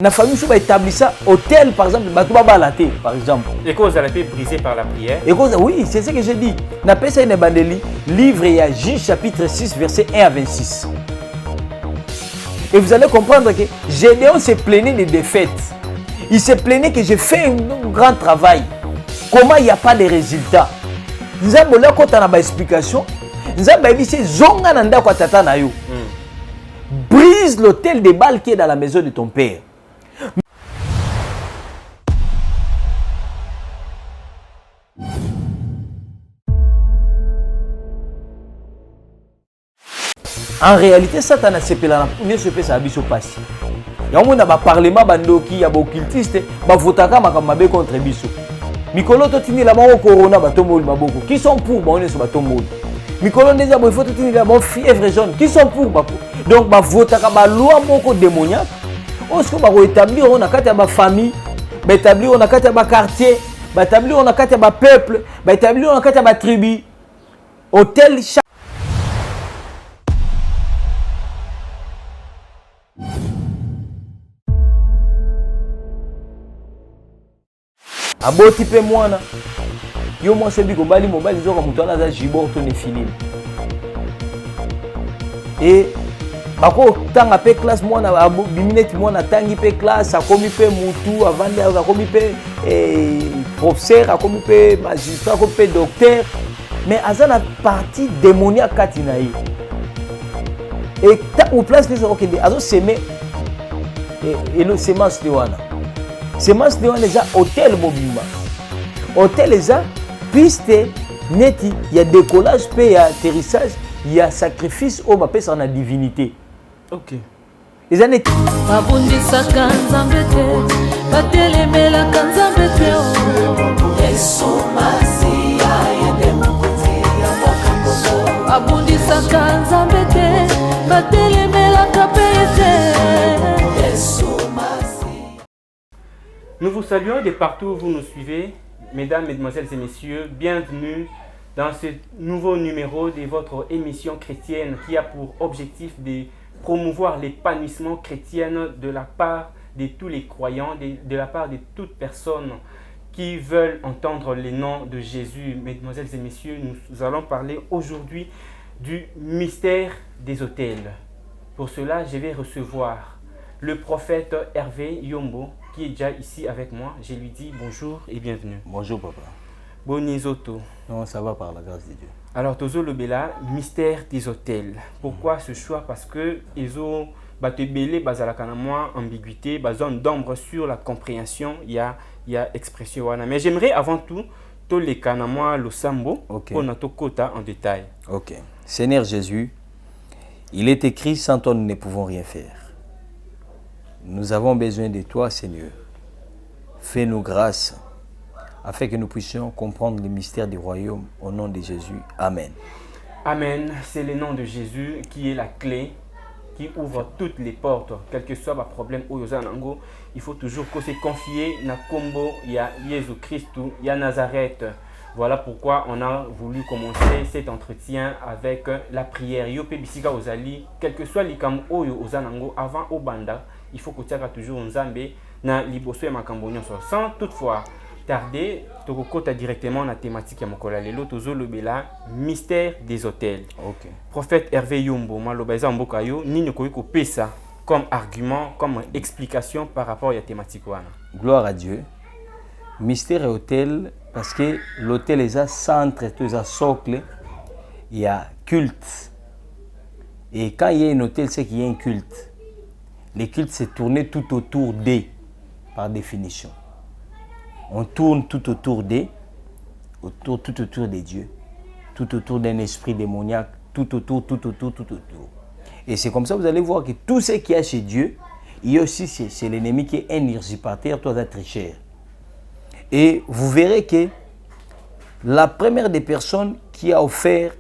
La famille va établir ça, hôtel par exemple, par exemple. Et cause à la paix brisée par la prière. Et cause, oui, c'est ce que j'ai dit. On appelle ça une bandeli, livre et Juge chapitre 6, verset 1 à 26. Et vous allez comprendre que Gédéon se plaignait des défaites. Il se plaignait que j'ai fait un grand travail. Comment il n'y a pas de résultats? Nous avons une explication. Nous avons dit que Zonga Nanda Kwatata Nayo. Brise l'hôtel des balles qui est dans la maison de ton père. En réalité, Satan a sepelé la première se abisso passé. Il y a un parlement bandoki, il y a des occultistes, il votaka makambe contre biso. Mikolo to tini la bango corona batomol maboko. Qui sont pour on est sur batomol. Mikolo ndeza bo faut tini la bon fièvre jaune. Qui sont pour bako. Donc ba votaka ba loi moko démoniaque. On se ba établir on a kati ya ba famille, ba établir on a kati ya ba quartier, ba établir on a kati ya ba peuple, ba établir on a kati ya ba tribu. Hôtel aboti pe mwana yo mo sebi ko bali mobali zo ko mutana za jibor to ne filim et bako tanga pe classe mwana bimineti mwana tangi pe classe akomi pe mutu avandi akomi pe professeur akomi pe magistrat akomi pe docteur mais azana partie démoniaque katina yi et ta ou place les ok azo semer et le semence de wana. Semence de déjà hôtel mobima. Hôtel déjà piste neti, il y a décollage, il y a atterrissage, il y a sacrifice au bapé sur la divinité. OK. Les années abundisa kanzambete batelemela kanzambete Yesu Masia yende mukuti ya abundisa kanzambete batelemela kapete Yesu. Nous vous saluons de partout où vous nous suivez, mesdames, mesdemoiselles et messieurs. Bienvenue dans ce nouveau numéro de votre émission chrétienne qui a pour objectif de promouvoir l'épanouissement chrétien de la part de tous les croyants, de la part de toutes personnes qui veulent entendre le nom de Jésus. Mesdemoiselles et messieurs, nous allons parler aujourd'hui du mystère des autels. Pour cela, je vais recevoir le prophète Hervé Yombo, qui est déjà ici avec moi. Je lui dis bonjour et bienvenue. Bonjour papa. Bonizoto. Non, ça va par la grâce de Dieu. Alors, Tozo Lobela, mystère des hôtels. Pourquoi ce choix? Parce que ils ont batebele bazalakanamwa ambiguïté, zone d'ombre sur la compréhension. Il y a expression wana. Mais j'aimerais avant tout to les kanamwa lo sambo pour notre quota en détail. OK. Seigneur Jésus, il est écrit sans toi nous ne pouvons rien faire. Nous avons besoin de toi, Seigneur. Fais-nous grâce afin que nous puissions comprendre le mystère du royaume au nom de Jésus. Amen. Amen. C'est le nom de Jésus qui est la clé qui ouvre toutes les portes. Quel que soit le problème ou Yozanango, il faut toujours se confier na combo ya Jésus-Christ, ya Nazareth. Voilà pourquoi on a voulu commencer cet entretien avec la prière. Yo pe bisika ozali, quel que soit likam oyo ozanango avant obanda, il faut que tu aies toujours un zambé na liboso ya makambo nyonso. Sans toutefois tarder, tokokota directement na thématique ya mokola lelo tozo lobela mystère des hôtels. OK. Prophète Hervé Yombo, maloba eza mboka yo nini koyi ko pesa comme argument, comme explication par rapport à la thématique wana. Gloire à Dieu. Mystère et hôtel parce que l'hôtel est un centre, est un socle, il y a culte. Et quand il y a un hôtel, c'est qu'il y a un culte. Le culte, c'est tourner tout autour d'eux, par définition. On tourne tout autour d'eux, tout autour des dieux, tout autour d'un esprit démoniaque, tout autour. Et c'est comme ça que vous allez voir que tout ce qu'il y a chez Dieu, il y a aussi c'est l'ennemi qui est un usurpateur, toi, un tricheur. Et vous verrez que la première des personnes qui a offert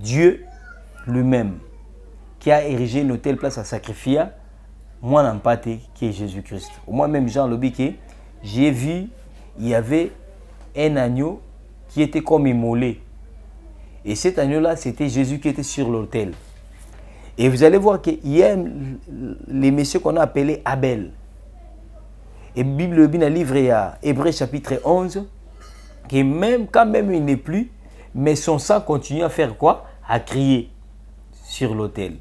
Dieu lui-même, qui a érigé une telle place à sacrifier, moi n'en pas qui est Jésus-Christ. Moi-même, Jean Lobiké, j'ai vu, il y avait un agneau qui était comme immolé. Et cet agneau-là, c'était Jésus qui était sur l'autel. Et vous allez voir qu'il y a les messieurs qu'on a appelés Abel. Et Bible dans livre à Hébreux chapitre 11 que même quand même il n'est plus, mais son sang continue à faire quoi? À crier sur l'autel.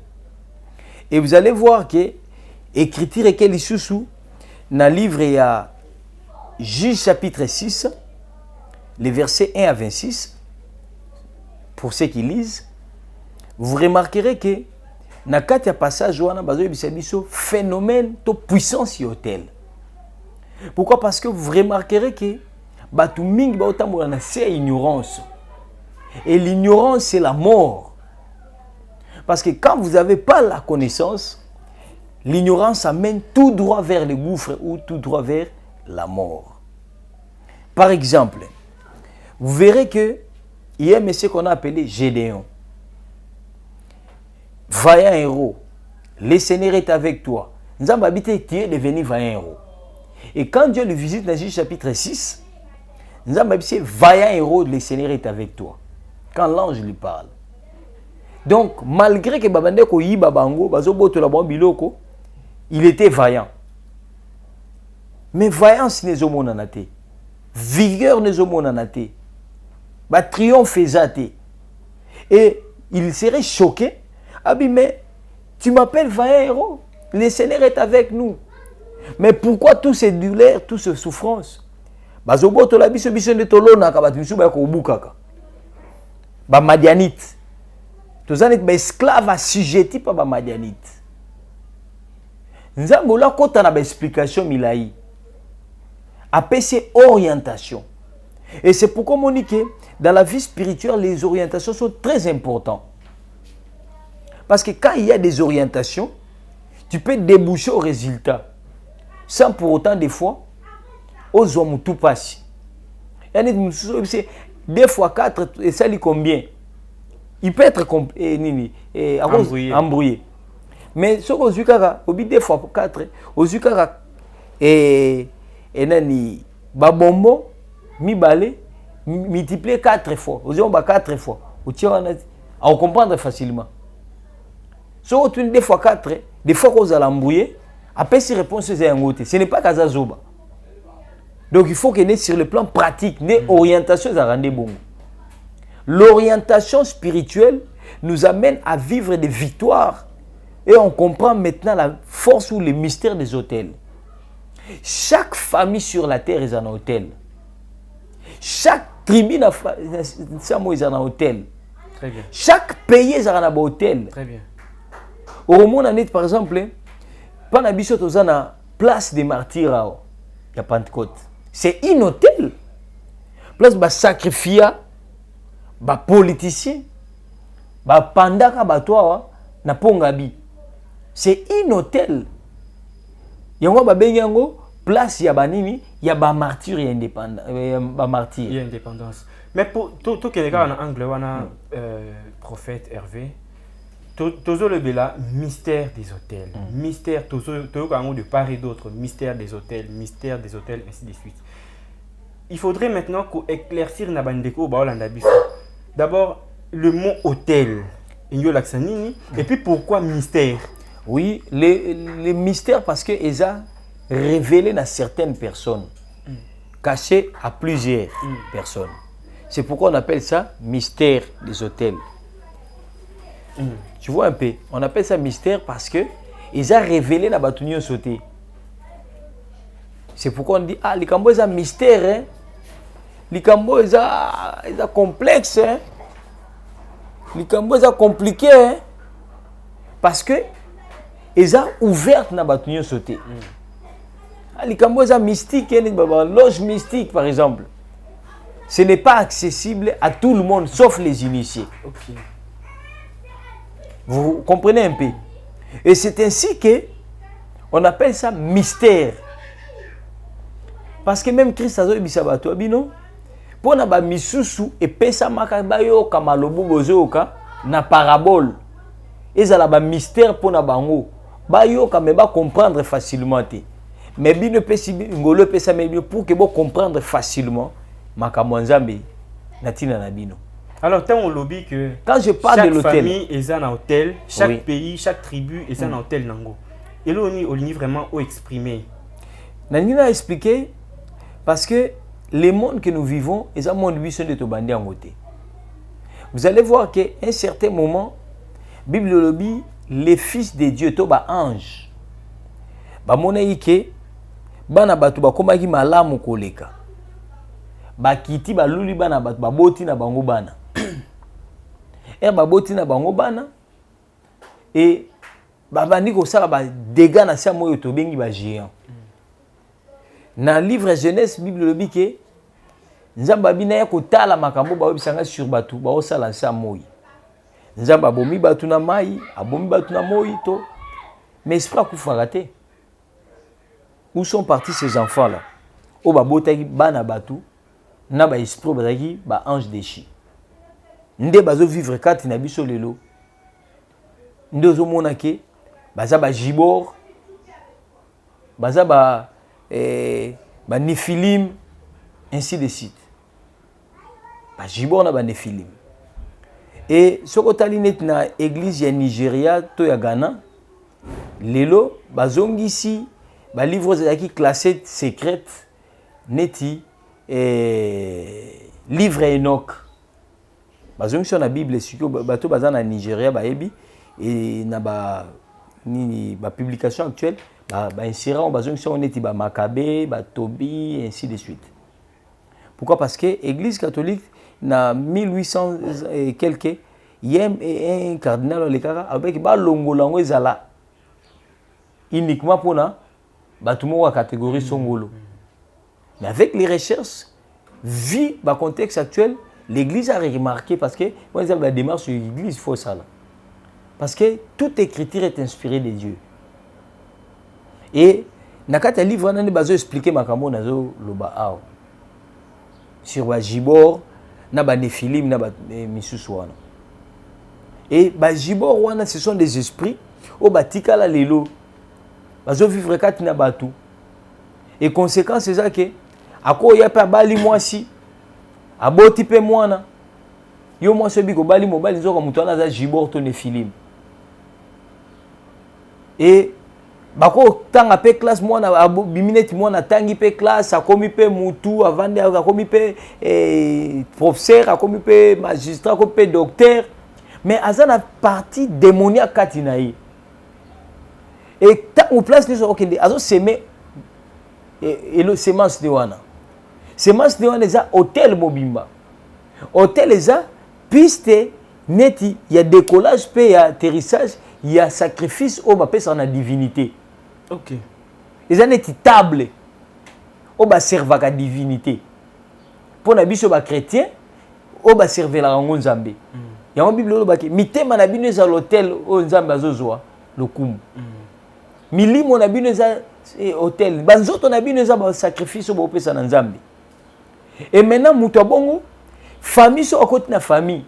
Et vous allez voir que écriture est quel sous dans livre à Juge chapitre 6, les versets 1 à 26, pour ceux qui lisent, vous remarquerez que dans le passage, il y a un phénomène de puissance sur l'autel. Pourquoi? Parce que vous remarquerez que tout le monde c'est ignorance. Et l'ignorance, c'est la mort. Parce que quand vous n'avez pas la connaissance, l'ignorance amène tout droit vers le gouffre ou tout droit vers la mort. Par exemple, vous verrez que il y a un monsieur qu'on a appelé Gédéon. Vaillant héros, le Seigneur est avec toi. Nous avons habité, tu es devenu vaillant héros. Et quand Dieu le visite dans Juge chapitre 6, nous avons habité, vaillant héros, le Seigneur est avec toi. Quand l'ange lui parle. Donc, malgré que Babandeko yi babango, il était vaillant. Mais vaillance n'est pas monanate. Vigueur n'est pas monanate. Triomphe est. Et il serait choqué. Ah oui, mais tu m'appelles vaillant héros. Le Seigneur est avec nous. Mais pourquoi tous ces douleurs, toutes ces souffrances? Madianite. Tous les esclaves assujettis par Madianite. Nous avons une explication milaï. Après ces orientations. Et c'est pourquoi on dit que dans la vie spirituelle, les orientations sont très importantes. Parce que quand il y a des orientations, tu peux déboucher au résultat. Sans pour autant, des fois, aux hommes tout passe. Deux fois 4, et ça dit combien? Il peut être embrouillé. Mais ce qu'on a dit, 2 fois 4, aux Zukara, et nani, babombo, mi balé, multiplié 4 fois. Aux hommes 4 fois. On comprendre facilement. Si on tourne 2 fois 4, des fois qu'on a l'embrouillé, après ces réponses, c'est un côté. Ce n'est pas Kazazoba. Donc il faut qu'il y ait sur le plan pratique, des orientations à rendre bon. L'orientation spirituelle nous amène à vivre des victoires. Et on comprend maintenant la force ou le mystère des hôtels. Chaque famille sur la terre est un hôtel. Chaque tribu est un hôtel. Très bien. Chaque pays est un hôtel. Très bien. Au monde, par exemple, pendant que la place des martyrs à Pentecôte, c'est un hôtel. Place de sacrifier, de politiciens, de pandaka, na pongabi. C'est un hôtel. Il y a une place, il y a banini, il y a des martyrs et indépendants. Il y a indépendance. Mais pour tout quelqu'un en anglais, on a prophète Hervé. Tozo le bela mystère des hôtels, mystère tozo de part et d'autre, mystère des hôtels, ainsi de suite. Il faudrait maintenant qu'on éclaircir na bandeko baolanda biso. D'abord le mot hôtel, et puis pourquoi mystère? Oui, les mystères parce que ils ont révélé à certaines personnes, caché à plusieurs personnes. C'est pourquoi on appelle ça mystère des hôtels. Tu vois un peu, on appelle ça mystère parce que ils ont révélé la bâtonnière sauté. C'est pourquoi on dit les cambos ont mystère, les cambos ont complexe, les cambos ont compliqué, parce que ils ont ouvert la bâtonnière sauté. Les cambos ont mystique, loge mystique par exemple. Ce n'est pas accessible à tout le monde sauf les initiés. Okay. Vous comprenez un peu? Et c'est ainsi que on appelle ça mystère. Parce que même Christ a dit sabato bino pour na ba misusu et pesa makabayo kama lobu bozoka na parabole. Ezala ba mystère pour na bango. Bayo kama ba comprendre facilement te. Mais bino pesi ngolo pesa mais pour que bo comprendre facilement makamwanzambe natina na bino. Alors, tant on lobby que quand je parle de l'hôtel, chaque famille est un hôtel, chaque pays, chaque tribu est un hôtel nango. Et là, on y vraiment au exprimer. Nanina a expliqué parce que le monde que nous vivons est un monde lui de Tobandi en côté. Vous allez voir qu'à un certain moment, Bible lobby, les fils de Dieu, toba ange. Ba monaïke, bana batu ba komaki malamu koleka. Ba kiti ba luli bana batu ba boti na bango bana. Et ba boti na bango bana et ba bandi ko sala ba dégâts na sia moyo to bengi ba géant. Na livre Genèse Bible lobby ke Nzamba bina ya kotala makambo ba obisanga sur batu ba osala sia moyi. Nzamba abomi batu na mai, abomi batu na moyi to. Mais esprit kufa raté. Où sont partis ces enfants-là? O ba botaki bana batu na ba esprit bazaki ba ange déchu. Nde bazo vivre kati na biso lelo. Nde ozo mona ke baza ba jibor, baza ba Néphilim, ainsi de suite. Ba jibor na ba Néphilim. Et ce que tu as na église ya Nigeria to ya Ghana, lelo bazongi ici ba livre zaki classé secrète neti livre Enoch. Bazongi sur la Bible siko bato baza na Nigeria ba ebi et na ba ni ba publication actuelle ba insérant bazongi sur neti ba Maccabée, ba Tobi ainsi de suite. Pourquoi? Parce que église catholique na 1800 et quelques, il y a un cardinal avec ba longolango ezala uniquement pour na batumo wa catégorie songolo. Mais avec les recherches, vu le contexte actuel, l'église a remarqué parce que moi j'ai la démarche sur l'église faut ça là. Parce que toute écriture est inspirée de Dieu. Et nakata livre nani bazo expliquer makambo nazo loba ao. Sur ba Jibor na ba Néphilim na ba misusu wana. Et ba Jibor wana ce sont des esprits au batika la lelo. Bazo vivre kati na batu. Et conséquence c'est ça que ako ya pa bali mwasi aboti pe mwana yo mwasi biko bali mobali nzoka mutu wana za Jibor to Néphilim. Et bako tanga pe classe mwana bimineti mwana tangi pe classe akomi pe mutu avande akomi pe professeur akomi pe magistrat akomi pe docteur mais azana partie démoniaque katinaï et tant place ni so okende azo semer et le semence de wana semence de wana za hôtel mobimba hôtel eza piste neti ya décollage pe ya atterrissage ya sacrifice au bapesa na divinité. OK. Eza neti table au ba servaka divinité. Pour na biso ba chrétien au ba servir la nzambe. Ya mo Bible lo ba ke mitema na bino eza l'hôtel o nzambe azozwa lokumu. Milimo na bino eza hôtel. Banzoto na bino eza ba sacrifice au bapesa na nzambe. Et maintenant muto bongo famille so akoti na famille.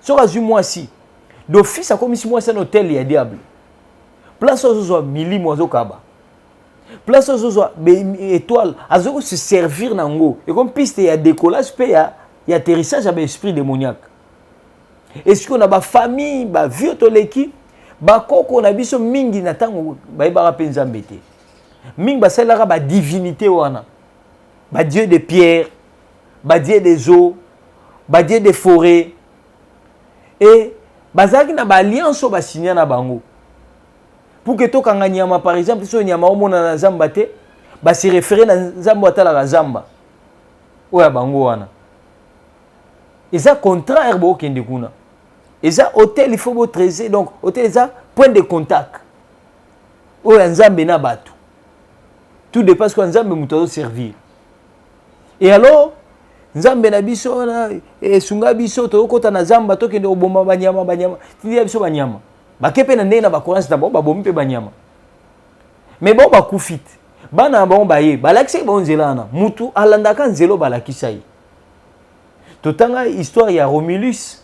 So azu mwasi. D'office a commis moi c'est un hôtel ya diable. Place aux milimo azokaba. Place aux étoiles azoko se servir nango. Et comme piste ya décollage pe ya atterrissage avec esprit démoniaque. Est-ce qu'on a ba famille ba vieux toleki ba koko na biso mingi na tango ba ibara pe nzambe te. Mingi ba salara ba divinité wana. Ba dieu de pierre, ba dieu des eaux, ba dieu des forêts. Et bazaki na ba alliance ba signer na bango. Pour que to kanga nyama par exemple so nyama omona na zamba te ba se référer na nzambo atala la zamba. Oya bango wana. Eza contraire bo kende kuna. Eza hôtel il faut bo trésor donc hôtel eza point de contact. Oya nzambe na batu. Tout dépasse quoi nzambe muto servir. Et alors nzambe na biso na sunga biso to kota na zamba to kende obomba banyama tindi biso banyama bakepe na ndena ba courage na ba bombi pe banyama mais bon ba kufit bana ba baye balakise ba nzela na mutu alandaka nzelo balakisa yi to tanga histoire ya Romulus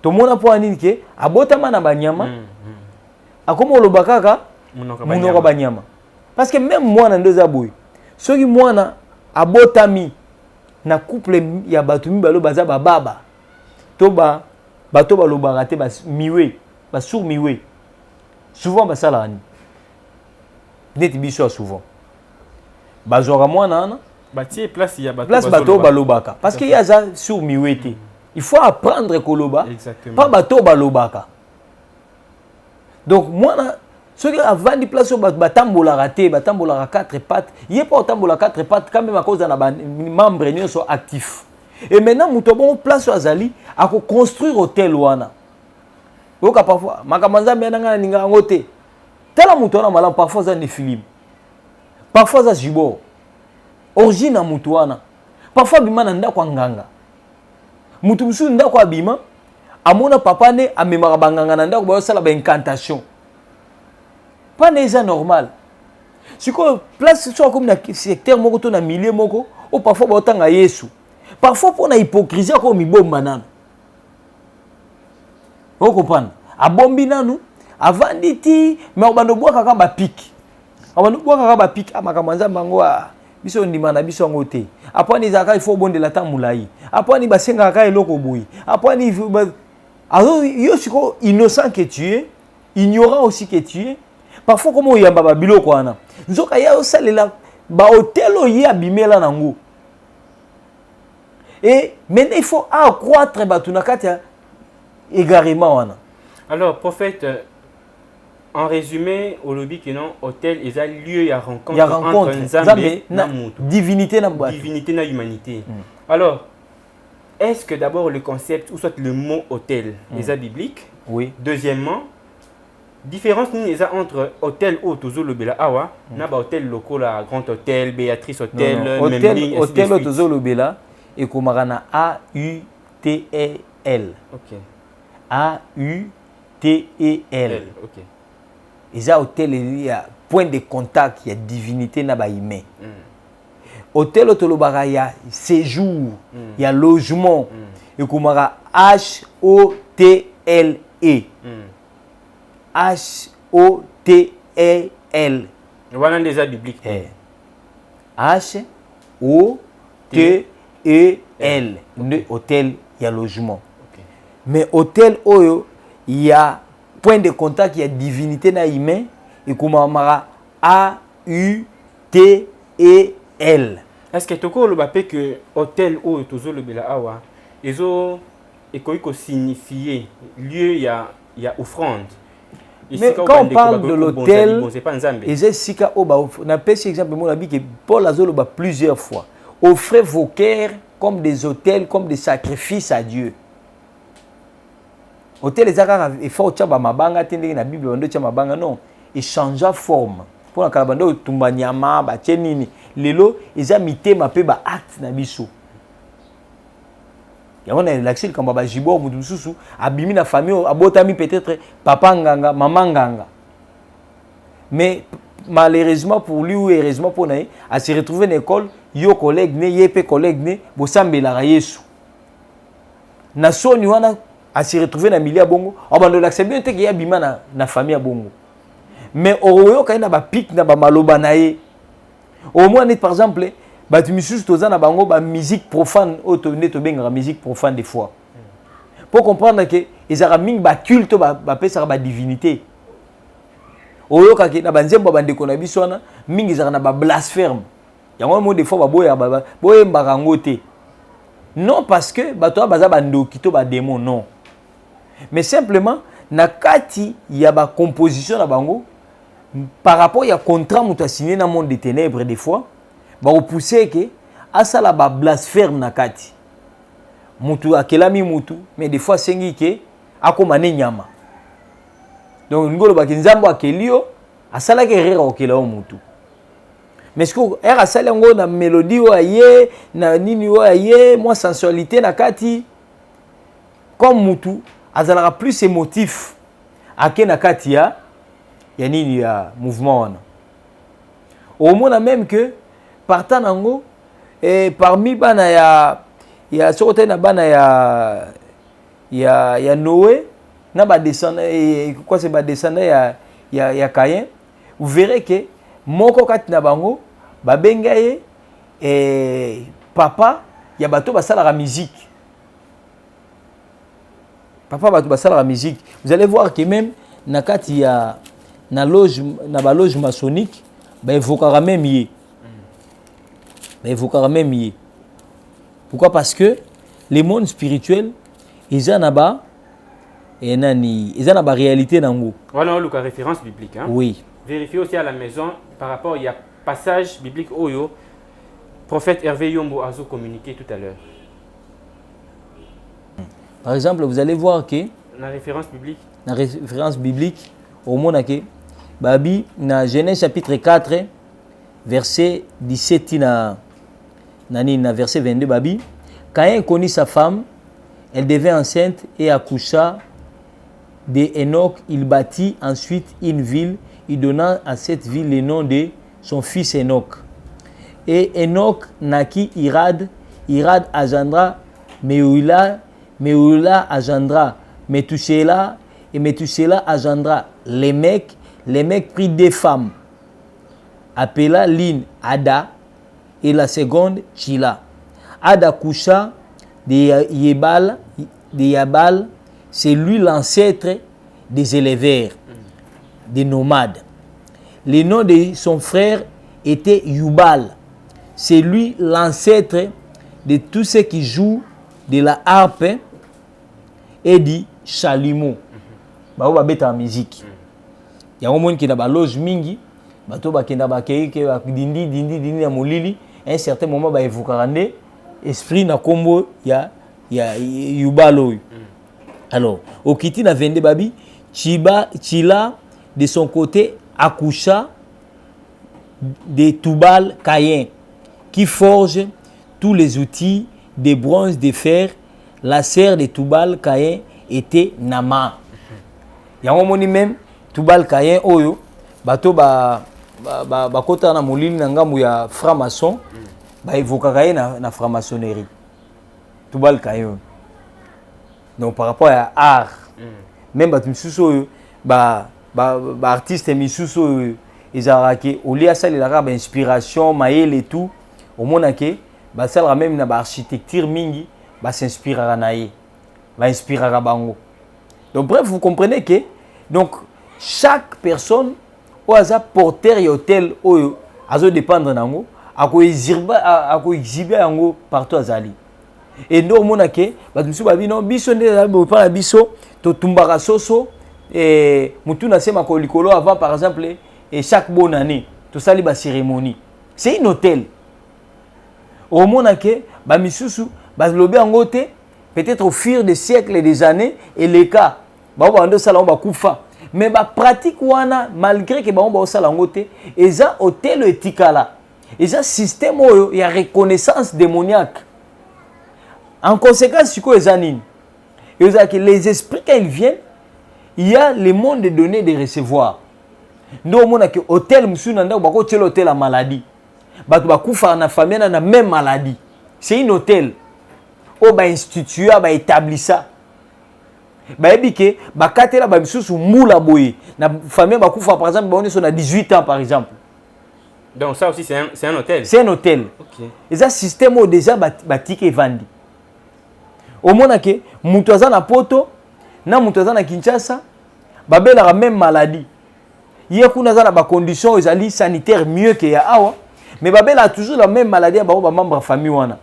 to mona po anini ke abotama na banyama akomo lobakaka munoko banyama parce que même moi na ndoza boy soki mwana abotami na couple ya batu mibalo baza baba to ba bato balobaka te ba miwe ba sur miwe souvent basala ni neti biso souvent bazwaka mwana ana Bâtir place il y a place bato balobaka parce que y a ça sur miwete il faut apprendre koloba pas bato balobaka donc mwana ceux qui avandi place batambola raté batambola 4 pattes il est pas tambola 4 pattes quand même à cause d'un membre nyonso sont actifs et maintenant muto bon place azali à construire hôtel wana oka parfois makamanza menanga ninga ngote tala muto na malam parfois za ne film parfois za jibo origine na mutu wana parfois bima na ndako nganga mutu musu ndako abima amona papa ne amemaka banganga na ndako ba sala ba incantation pas neza normal siko place so comme na secteur moko to na milieu moko ou parfois ba otanga Yesu parfois pour na hypocrisie ko mibomba nanu vous comprenez abombi nanu avandi ti mais obando boka ka ba pic obando boka ka ba pic amakamanza bango biso ndima na biso ngo te apani zaka il faut bondela ta mulai apani basenga ka eloko boyi apani alors yo siko innocent que tu es ignorant aussi que tu es parfois comment yamba ba biloko wana nzoka ya osalela ba hôtel yi abimela nango et maintenant il faut accroître batunakati égarément wana. Alors prophète en résumé, au lobby qui non hôtel et lieu à rencontre entre Nzambe na divinité na humanité. Alors, est-ce que d'abord le concept ou soit le mot hôtel est biblique? Oui. Deuxièmement, différence entre hôtel ou tozo lobela awa na ba hôtel locaux la grand hôtel, Béatrice hôtel, hôtel tozo lobela et komarana A U T E L. OK. A U T E L. OK. Et ça, hôtel, il y a point de contact, il y a divinité na ba humain. Hôtel, il y a séjour, il y a logement. Et kumara H-O-T-L-E. H-O-T-E-L. Voilà déjà biblique. H-O-T-E-L. Hôtel, il y a logement. Mais hôtel, il y a point de contact, il y a divinité na humain et kumamara A-U-T-E-L. Est-ce que tu as que hôtel ou tozo le bela awa ezo ekoiko signifier lieu il y a offrande. Mais quand on parle de l'hôtel, et sika oba on appelle cet exemple mon ami que Paul azolo ba plusieurs fois. Offrez vos cœurs comme des hôtels, comme des sacrifices à Dieu. Hôtel ezaka il faut tchamba mabanga tendeki na Bible ndo tchamba mabanga non et changer forme pour na kalabando tumba nyama ba tchenini lelo eza mitema pe ba acte na biso ya on a l'accès quand baba jibo mutu susu abimi na famille abotami peut-être papa nganga maman nganga mais malheureusement pour lui ou heureusement pour nae a se retrouver dans l'école yo collègue ne yepe collègue ne bosambela Yesu na soni wana à se retrouver dans le milieu bongo abando l'accepter que ya bima na famille bongo mais oyo ka na ba pic na ba maloba na ye au moins par exemple ba tu misus toza na bango ba musique profane auto neto benga musique profane des fois pour comprendre que ezara ming ba culte ba pesa ba divinité oyo ka na banzembo bandeko na biso na mingi ezara na ba blasphème yango mo des fois ba boya boye mbarango te non parce que bato baza bandoki to ba démon non mais simplement na kati ya ba composition na bango par rapport ya contrat muta signé na monde des ténèbres des fois ba repousser que asala ba blasphème na kati mutu akelami mutu mais des fois sengi ke akomane nyama donc ngolo ba kinzambo akelio asala ke rera okela mutu mais ce que era asala ngo na mélodie o aye na nini o aye moi sensualité na kati comme mutu azalaka plus émotif ake na kati ya nini ya mouvement wana au moins même que partant nango et parmi bana ya sokote na bana ya Noé na ba descendant et quoi c'est ba descendant ya Caïn vous verrez que moko kati na bango ba bengaye et papa ya bato basala la musique. Papa bato basala la musique. Vous allez voir que même na kati ya na loge maçonnique évoquera même yé. Évoquera même yé. Pourquoi? Parce que les mondes spirituels, ils ont là-bas, ils ont la réalité nango. Voilà une référence biblique. Hein? Oui. Vérifiez aussi à la maison par rapport, il y a passage biblique Oyo, prophète Hervé Yombo a communiqué tout à l'heure. Par exemple, vous allez voir que La référence biblique, au monde que Babi, dans Genèse chapitre 4, verset 17 na verset 22, Babi, Caïn connut sa femme, elle devint enceinte et accoucha de Enoch. Il bâtit ensuite une ville, il donna à cette ville le nom de son fils Enoch. Et Enoch naquit Irad, Irad engendra Mehuila, Mehuila engendra Methusela, et Methusela engendra Lémec. Lémec prit deux femmes, appela l'une Ada et la seconde Chila. Ada coucha de Yabal, c'est lui l'ancêtre des éleveurs, des nomades. Le nom de son frère était Yubal, c'est lui l'ancêtre de tous ceux qui jouent de la harpe et du chalumeau. Ba ba beta musique. Il y a un monde qui n'a pas loge mingi, bato ba kenda ba kei ke dindi na molili, à un certain moment ba evokarande esprit na kombo ya Yubalo. Alors, au kiti na vende babi, Chila de son côté accoucha de Tubal Caïn qui forge tous les outils de bronze, de fer. La sœur de Tubal Caïn était Nama. Il y a un moment même Tubal Caïn oyo bato ba kota na molili na ngambu ya franc-maçon ba évoquer Caïn na franc-maçonnerie. Tubal Caïn. Donc par rapport à art, même bato misusu oyo ba artiste misusu oyo ezaraki au lieu ça il a ba inspiration maël et tout au monde que ba ça même na ba architecture mingi ba s'inspirera naé ba inspirera bango. Donc bref, vous comprenez que donc chaque personne au hasard porteur et hôtel oyo azo dépendre nango ako exhiber yango partout azali. Et nous mona que ba musu ba bino biso nde ba pa biso to tumbaka soso et mutu na sema ko likolo avant par exemple et chaque bonne année to sali ba cérémonie. C'est un hôtel. Au mona que ba misusu ba lobi yango te peut-être au fil des siècles et des années et les cas ba ndo sala ba kufa. Mais ba pratique wana malgré que ba sala ngote eza hôtel etikala. Eza système oyo ya reconnaissance démoniaque. En conséquence, ce que les esprits, quand ils viennent, il y a le monde de donner et de recevoir. Nous, on a que hôtel, l'hôtel à maladie. La famille a la même maladie. C'est un hôtel. On va instituer, on va établir ça. La famille par exemple, on a 18 ans par exemple. Donc ça aussi, c'est un hôtel. C'est un hôtel. Okay. Et ça, système où déjà batik et vendi. Au moins que mutuaza na poto na mutuaza na Kinshasa babela la même maladie. Il y a kuna za na ba conditions sanitaires mieux que ya awa, mais babela a toujours la même maladie ba membre famille wana.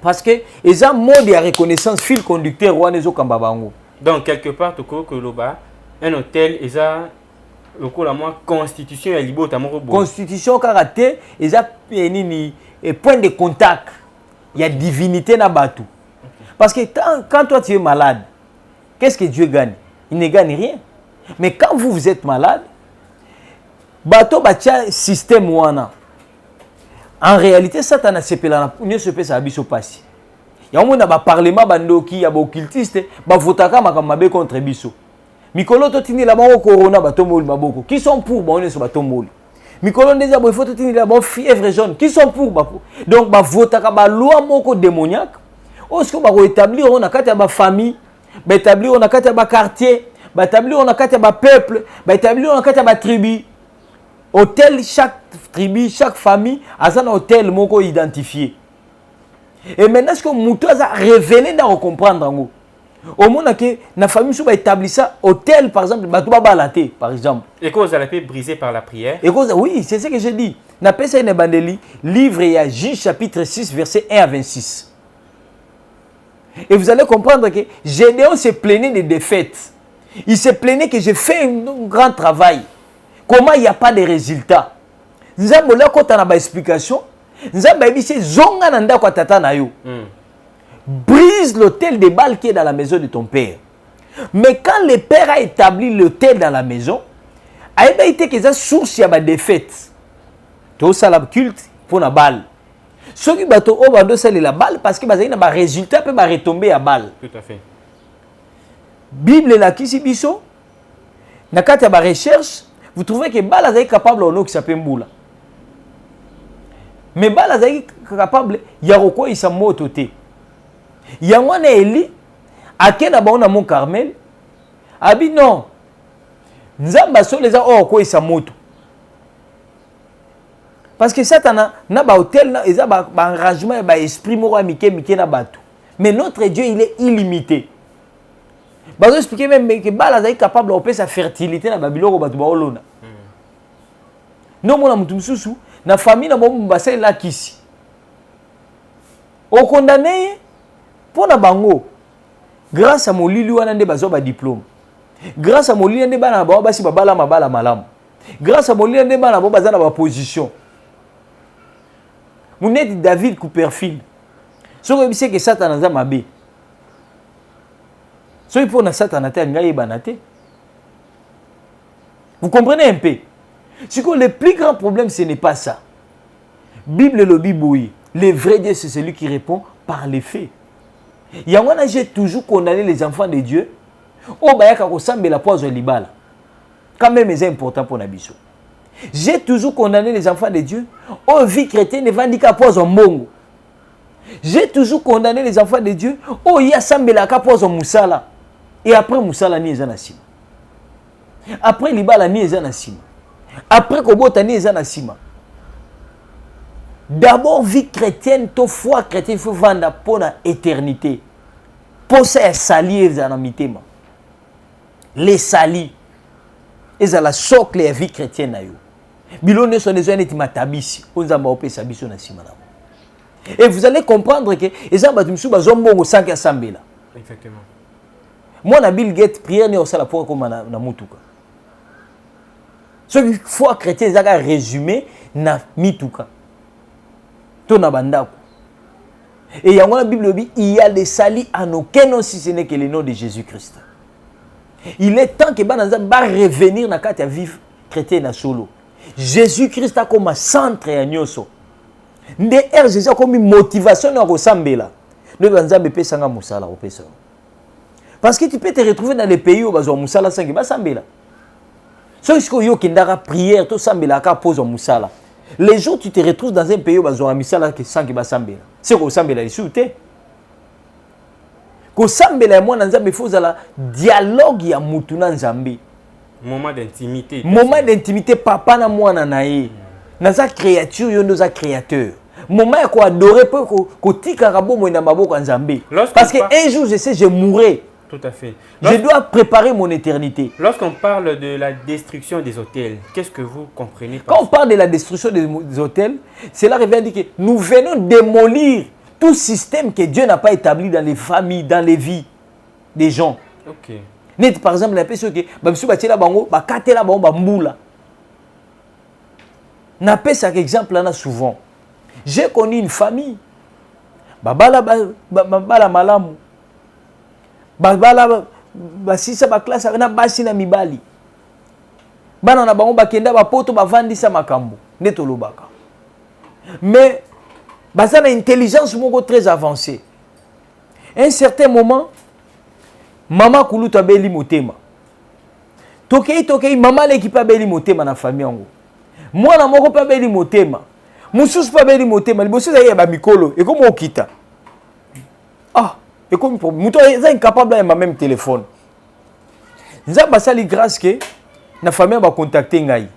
Parce que ils ont mode de reconnaissance fil conducteur wana zo kamba bango. Donc quelque part to ko loba un hôtel eza loko la moi constitution ya libota moko bo. Constitution karaté eza nini et point de contact. Il y a divinité na batu. Parce que quand toi tu es malade, qu'est-ce que Dieu gagne? Il ne gagne rien. Mais quand vous êtes malade, bateau batia système wana. En réalité, Satan a sepelana, ne se peut ça abiso passi. Il y a un monde ba parlement bandoki, ya ba occultiste, ba votaka makamabe contre biso. Mikolo to tini la ba corona bato mol maboko. Qui sont pour ba on est bato mol. Mikolo déjà ba faut to tini la ba fièvre jaune. Qui sont pour ba. Donc ba votaka ba loi moko démoniaque. Est-ce qu'on va établir on a quatre famille, va établir on a quatre quartier, va établir on a quatre peuple, va établir on a quatre tribu. Hôtel chaque tribu, chaque famille a un hôtel moko identifié. Et maintenant est-ce que Moutou a révélé dans comprendre ngo. Au moins que la famille soit établie hôtel par exemple, bateau balaté par exemple. Et que vous allez être brisé par la prière. Et cause, oui, c'est ce que j'ai dit. N'a pas ça une bandeli, livre et à Juge chapitre 6 verset 1 à 26. Et vous allez comprendre que Gédéon se plaignait des défaites. Il se plaignait que j'ai fait un grand travail. Comment il n'y a pas de résultats? Nous avons une explication. Nous avons dit que zonga nanda kwa tata na yo. Brise l'autel de balles qui est dans la maison de ton père. Mais quand le père a établi l'autel dans la maison, il a été que ça source à la défaite. Tout ça la culte pour la balle. Ceux qui battent au bando c'est la balle parce que bazali na ba résultat peut ba retomber à balle. Tout à fait. Bible la kisi biso na kati ya ba recherche, vous trouvez que balle est capable ono qui s'appelle Mboula. Mais balle est capable ya roko isa moto te. Yango na Eli akena ba na Mont Carmel. Abi non. Nzamba so les a ko isa moto. Parce que Satan n'a pas hôtel, il a un arrangement, il a un esprit na bateau. Mais notre Dieu, il est illimité. Je vais expliquer même que Bala est capable de faire sa fertilité dans Babylone. Non, mon amour, na famille, na bon bassin là kisi. Au condamné pour na bango, grâce à mon lili wana nde bazo ba diplôme. Grâce à mon lili nde bana ba basi babala mabala malam. Grâce à mon lili nde bana ba bazana ba position. Vous êtes David Copperfield. Ce que c'est que Satan a mabé. Ce qui pour Satan a été banaté. Vous comprenez un peu? Ce que le plus grand problème, ce n'est pas ça. Bible le Bible, le vrai Dieu, c'est celui qui répond par les faits. Yangwana, j'ai toujours condamné les enfants de Dieu. Oh, bah, y'a ressemble la poisse libala. Quand même, c'est important pour Nabiso. J'ai toujours condamné les enfants de Dieu. Oh, vie chrétienne, ne vendit qu'à poise en mongo. J'ai toujours condamné les enfants de Dieu. Oh, il y a sambela qu'à poise en moussala. Et après moussala, ni ezanasima. Après libala, ni ezanasima. Après kobota, ni ezanasima. D'abord, vie chrétienne, to foi chrétienne, il faut vendre pour l'éternité. Pour ça, salir les anamités. Les salis. Et ça la socle la vie chrétienne. Bilone sont des gens qui matabisi. Et vous allez comprendre que les gens qui sont sans Effectivement. Moi, na Bill Gates, prière n'est pas la foi comme na mutuka. Ce qui foi chrétienne, c'est résumé na mituka. Tona bandako. Et il y a dans la Bible, il y a des salis en aucun nom si ce n'est que le nom de Jésus-Christ. Il est temps que Bananza va revenir dans la vivre chrétien na solo. Jésus-Christ a comme centre et agnoso. Ndr Jésus a comme motivation à ressembler là. Le Banza be pesanga musala au pesa. Parce que tu peux te retrouver dans les pays où bazo musala sangi ba sambela. So isko yo kindara prière to sambela ka pose musala. Les jours tu te retrouves dans un pays où bazo musala que sangi ba sambela. C'est ko sambela isouté. Ko sambela moi na nzambe faut la dialogue ya mutu na nzambe. Moment d'intimité. Moment d'intimité papa na mwana na ye. Na za créature yo ndo za créateur. Moment ya ko adorer peu ko tika rabomo na maboko nzambe. Parce que un jour je sais je mourrai. Tout à fait. Je dois préparer mon éternité. Lorsqu'on parle de la destruction des hôtels, qu'est-ce que vous comprenez par Quand on parle de la destruction des hôtels, cela revient à dire que nous venons démolir tout système que Dieu n'a pas établi dans les familles, dans les vies des gens. Ok. Net par exemple, la personne qui ba bango, ba katela bango ba mboula. Na pe ça exemple là souvent. J'ai connu une famille. Babala malamu. Babala basisa ba classe na basi na mibali. Bana na bango bakenda ba poto ba vandisa makambo. Neto lobaka. Mais basa na intelligence moko très avancée. À un certain moment, maman kuluta beli motema. Tokei maman l'équipe a beli motema na famille yango. Moi na moko pa beli motema. Mususu pa beli motema. Liboso za ya ba mikolo et comme okita. Ah, et comme muto est incapable de même téléphone. Nza basali grâce que na famille ba contacter ngai.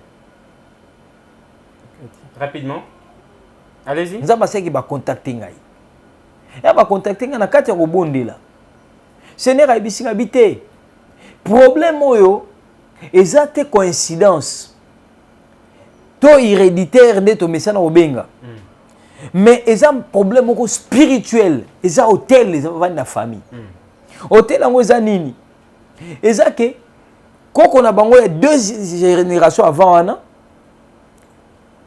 Rapidement. Allez-y. Nza basaki ba contacter ngai. Ya ba contacter ngai na kati ya kobondela. Seigneur a bisinga bité. Problème oyo ezate coïncidence. To héréditaire de to mesana obenga. Mais eza problème oko spirituel, eza hôtel les va na famille. Hôtel ngo eza nini? Eza ke koko na bango ya 2 générations avant wana.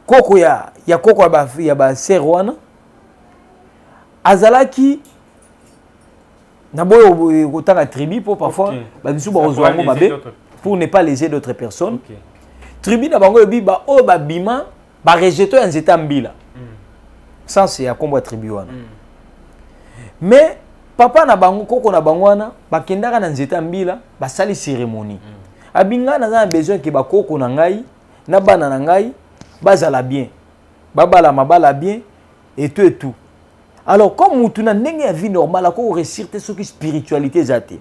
Koko ya koko ya ba sœur wana. Azalaki na boyo kotanga tribu pour parfois ba bisu ba ozwango mabe pour ne pas léser d'autres personnes. Tribu na bango yobi ba o ba bima ba rejeto ya nzeta mbila. Ça c'est à combo tribu wana. Mais papa na bango koko na bango wana ba kendaka na nzeta mbila ba sali cérémonie. Abinga na besoin que ba koko na ngai na bana na ngai bazala bien. Babala mabala bien et tout et tout. Alors comme tu na ndenge ya vie normale à ko réussir ce qui spiritualité zate.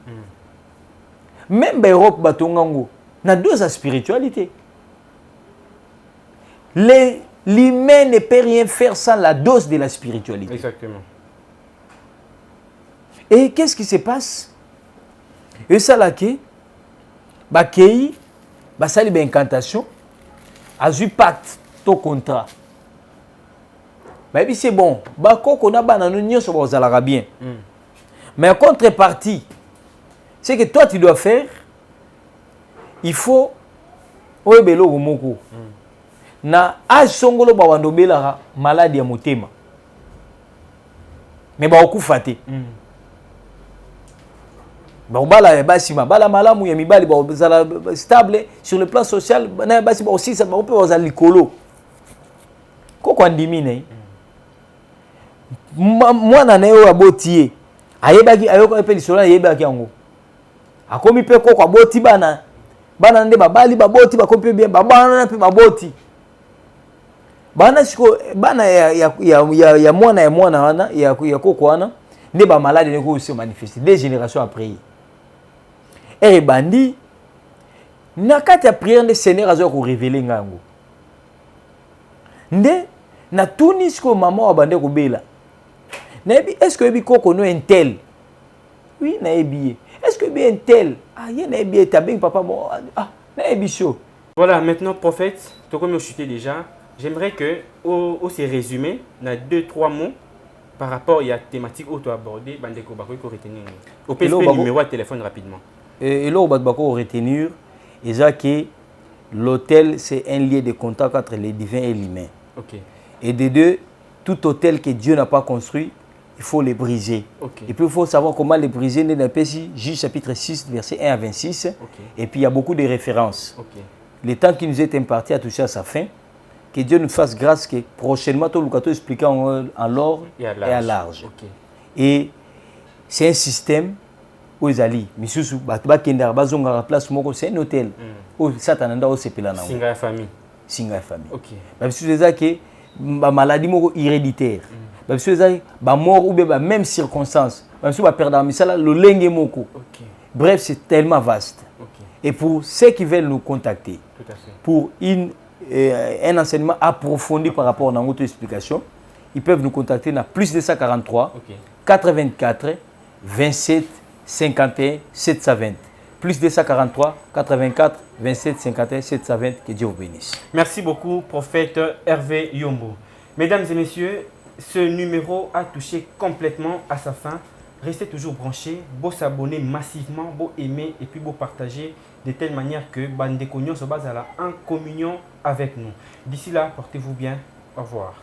Même ba Europe batongango na 2 à spiritualité. L'humain ne peut rien faire sans la dose de la spiritualité. Exactement. Et qu'est-ce qui se passe? Et ça là que bakei basali ba incantation azu pacte to contrat. Mais c'est bon, bakoko na bana nyonso bazalaka bien. Mais en contrepartie, c'est que toi tu dois faire, il faut oyebelo moko. Na asongolo ba wandobela maladie ya motema. Mais ba okufa te. Ba bala basima bala malamu ya mibali ba bazala stable sur le plan social na basi ba aussi ça ba peut bazala likolo. Koko andimi ne. Mwana na yo abotie. Ayebaki ayoko epeli sola ayebaki yango. Akomi pe koko aboti bana nde babali baboti bakopi bien babana pe baboti. Bana siko bana ya mwana wana ya koko wana nde ba malade ne ko se manifester 2 générations après. Et bandi na kati ya prière de Seigneur azo ko révéler ngango. Nde na tuni siko maman wa bande ko bela. Est-ce que bi koko no un tel? Oui, na ebié. Est-ce que bien tel? Ah, y a na ebié tabing papa bon. Ah, na ebisho. Voilà, maintenant prophète, to comme je chuté déjà, j'aimerais que au se résumer dans 2-3 mots par rapport à la thématique où tu as abordé, bande ko bako ko retenir. Au PSP numéro de téléphone rapidement. Et là bako retenir eza que l'hôtel c'est un lieu de contact entre les divins et l'humain. OK. Et de deux, tout hôtel que Dieu n'a pas construit, il faut les briser. Okay. Et puis il faut savoir comment les briser. Juge chapitre 6, verset 1 à 26. Okay. Et puis il y a beaucoup de références. Okay. Le temps qui nous est imparti a touché à sa fin. Que Dieu nous fasse grâce que prochainement, tout le monde expliquer en l'or et à large. Okay. Et c'est un système où ils allaient. Mais c'est un hôtel. Où Satananda au sepelana. Singa famille. Singa famille. OK. Mais c'est ça que ma maladie héréditaire. Ba mort ou bien même circonstance. Même si on perdre misala le lenge moko. Bref, c'est tellement vaste. Et pour ceux qui veulent nous contacter pour un enseignement approfondi par rapport à notre explication, ils peuvent nous contacter dans plus de 143 84 27 51 720. Plus de 143 84 27 51 720. Que Dieu vous bénisse. Merci beaucoup, prophète Hervé Yombo. Mesdames et messieurs, ce numéro a touché complètement à sa fin. Restez toujours branchés, beau s'abonner massivement, beau aimer et puis beau partager de telle manière que Bande Cognon se base en communion avec nous. D'ici là, portez-vous bien. Au revoir.